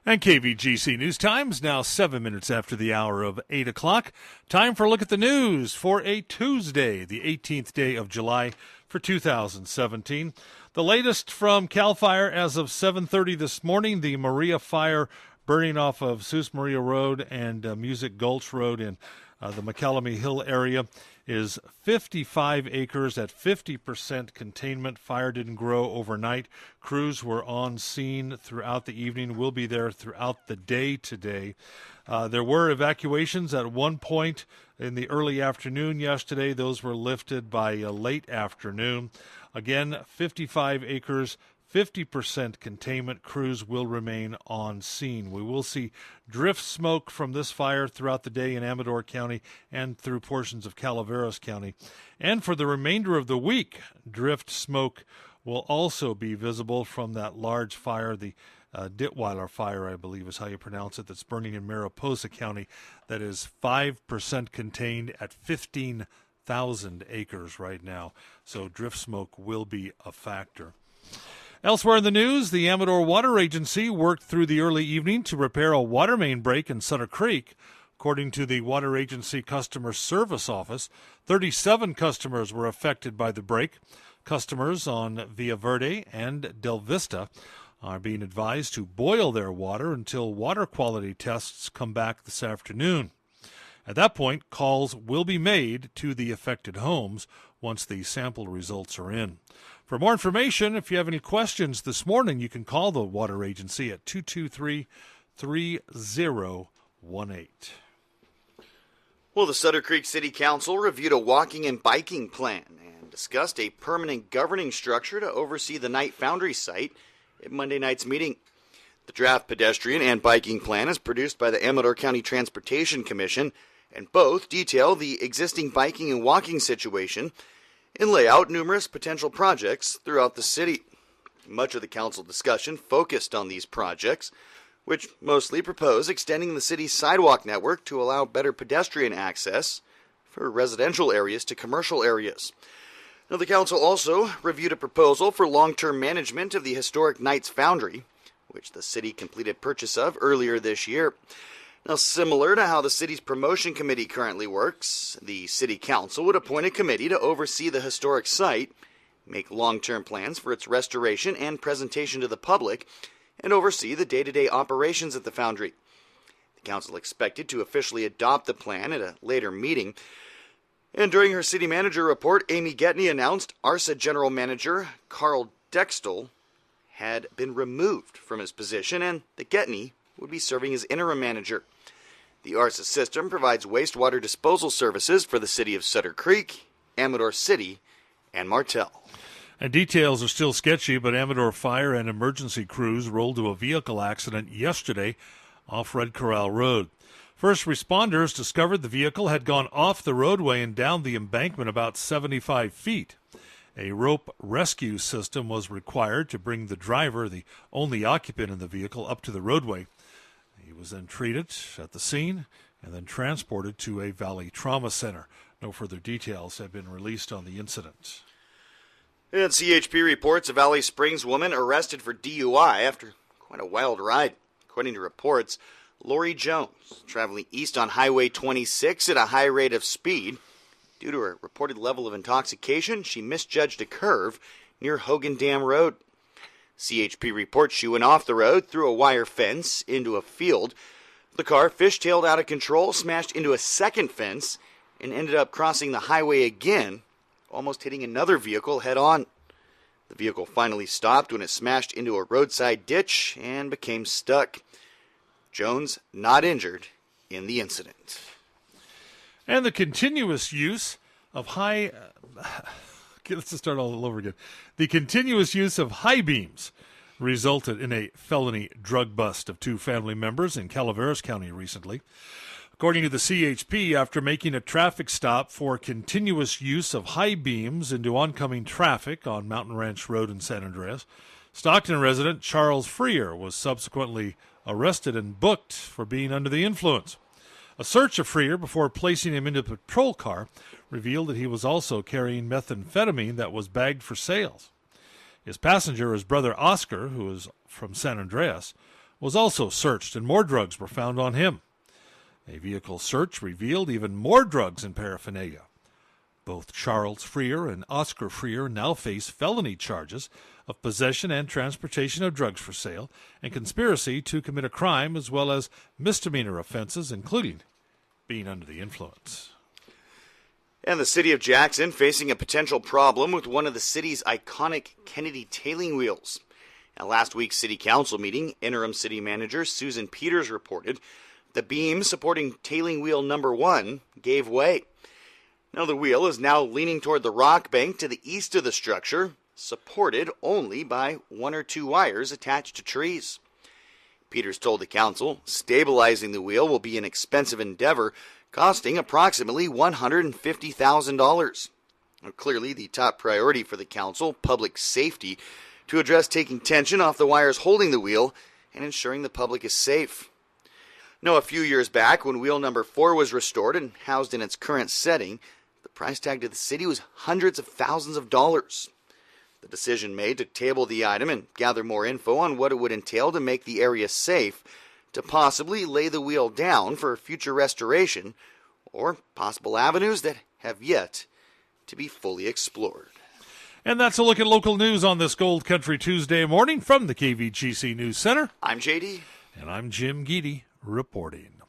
And KVGC News Times now 7 minutes after the hour of 8 o'clock. Time for a look at the news for a Tuesday, the 18th day of July for 2017. The latest from CAL FIRE as of 7:30 this morning, the Morea Fire burning off of Sus Maria Road and Music Gulch Road in the McCallamy Hill area is 55 acres at 50% containment. Fire didn't grow overnight. Crews were on scene throughout the evening. Will be there throughout the day today. There were evacuations at one point in the early afternoon yesterday. Those were lifted by late afternoon. Again, 55 acres, 50% containment. Crews will remain on scene. We will see drift smoke from this fire throughout the day in Amador County and through portions of Calaveras County. And for the remainder of the week, drift smoke will also be visible from that large fire, the Ditweiler Fire, I believe is how you pronounce it, that's burning in Mariposa County. That is 5% contained at 15,000 acres right now. So drift smoke will be a factor. Elsewhere in the news, the Amador Water Agency worked through the early evening to repair a water main break in Sutter Creek. According to the Water Agency Customer Service Office, 37 customers were affected by the break. Customers on Villa Verde and Del Vista are being advised to boil their water until water quality tests come back this afternoon. At that point, calls will be made to the affected homes once the sample results are in. For more information, if you have any questions this morning, you can call the Water Agency at 223-3018. Well, the Sutter Creek City Council reviewed a walking and biking plan and discussed a permanent governing structure to oversee the Night Foundry site at Monday night's meeting. The draft pedestrian and biking plan is produced by the Amador County Transportation Commission, and both detail the existing biking and walking situation and lay out numerous potential projects throughout the city. Much of the council discussion focused on these projects, which mostly propose extending the city's sidewalk network to allow better pedestrian access for residential areas to commercial areas. Now, the council also reviewed a proposal for long-term management of the historic Knights Foundry, which the city completed purchase of earlier this year. Now, similar to how the city's promotion committee currently works, the city council would appoint a committee to oversee the historic site, make long-term plans for its restoration and presentation to the public, and oversee the day-to-day operations at the foundry. The council expected to officially adopt the plan at a later meeting. And during her city manager report, Amy Getney announced ARSA General Manager Carl Dextel had been removed from his position and that Getney would be serving as interim manager. The ARSA system provides wastewater disposal services for the city of Sutter Creek, Amador City, and Martell. And details are still sketchy, but Amador Fire and emergency crews rolled to a vehicle accident yesterday off Red Corral Road. First responders discovered the vehicle had gone off the roadway and down the embankment about 75 feet. A rope rescue system was required to bring the driver, the only occupant in the vehicle, up to the roadway. He was then treated at the scene and then transported to a Valley Trauma Center. No further details have been released on the incident. And CHP reports a Valley Springs woman arrested for DUI after quite a wild ride. According to reports, Lori Jones, traveling east on Highway 26 at a high rate of speed. Due to her reported level of intoxication, she misjudged a curve near Hogan Dam Road. CHP reports she went off the road through a wire fence into a field. The car fishtailed out of control, smashed into a second fence, and ended up crossing the highway again, almost hitting another vehicle head-on. The vehicle finally stopped when it smashed into a roadside ditch and became stuck. Jones not injured in the incident. And the continuous use of let's just start all over again. The continuous use of high beams resulted in a felony drug bust of 2 family members in Calaveras County recently. According to the CHP, after making a traffic stop for continuous use of high beams into oncoming traffic on Mountain Ranch Road in San Andreas, Stockton resident Charles Freer was subsequently arrested and booked for being under the influence. A search of Freer before placing him into a patrol car revealed that he was also carrying methamphetamine that was bagged for sales. His passenger, his brother Oscar, who is from San Andreas, was also searched and more drugs were found on him. A vehicle search revealed even more drugs and paraphernalia. Both Charles Freer and Oscar Freer now face felony charges of possession and transportation of drugs for sale and conspiracy to commit a crime, as well as misdemeanor offenses, including being under the influence. And the city of Jackson facing a potential problem with one of the city's iconic Kennedy tailing wheels. At last week's city council meeting, interim city manager Susan Peters reported the beam supporting tailing wheel number 1 gave way. Now the wheel is now leaning toward the rock bank to the east of the structure, supported only by 1 or 2 wires attached to trees. Peters told the council stabilizing the wheel will be an expensive endeavor, costing approximately $150,000. Clearly, the top priority for the council, public safety, to address taking tension off the wires holding the wheel and ensuring the public is safe. Now, a few years back, when wheel number 4 was restored and housed in its current setting, the price tag to the city was hundreds of thousands of dollars. The decision made to table the item and gather more info on what it would entail to make the area safe, to possibly lay the wheel down for future restoration, or possible avenues that have yet to be fully explored. And that's a look at local news on this Gold Country Tuesday morning from the KVGC News Center. I'm JD. And I'm Jim Geedy reporting.